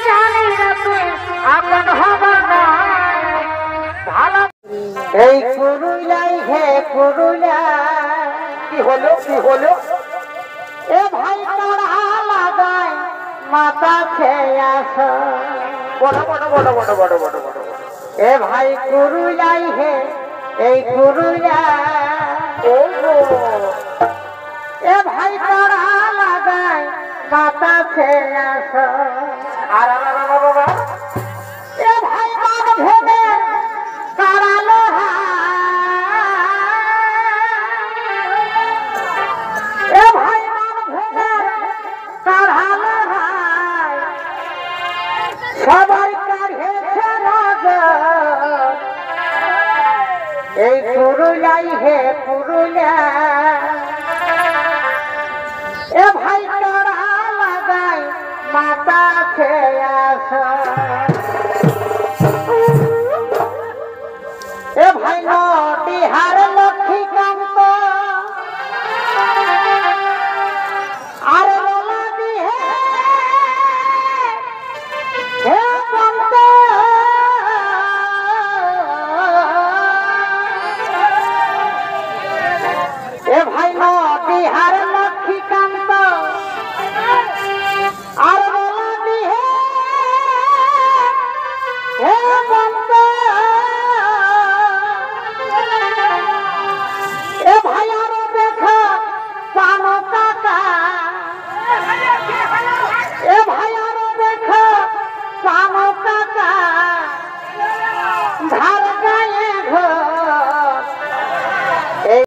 জানি না তুই আপন হবা না ভালো। এই পুরুলাই হে পুরুলাই, কি হলো কি হলো? এ ভাই তারা লাগায় মাথা খেয়ে আস। বড় বড় বড় বড় বড় বড় বড় বড়। এ ভাই পুরুলাই হে এই পুরুলাই, এ ভাই তারা লাগায় মাথা খেয়ে আস। আর এ ভাই মান ভেবে তারালো এ ভাই মান ভেবে তারালো সবাই কাঢ়েছে নজর। এই পুরুলাই হে পুরুলিয়া, এ ভাই তারা লাগাই মাথা খেয়ে আস।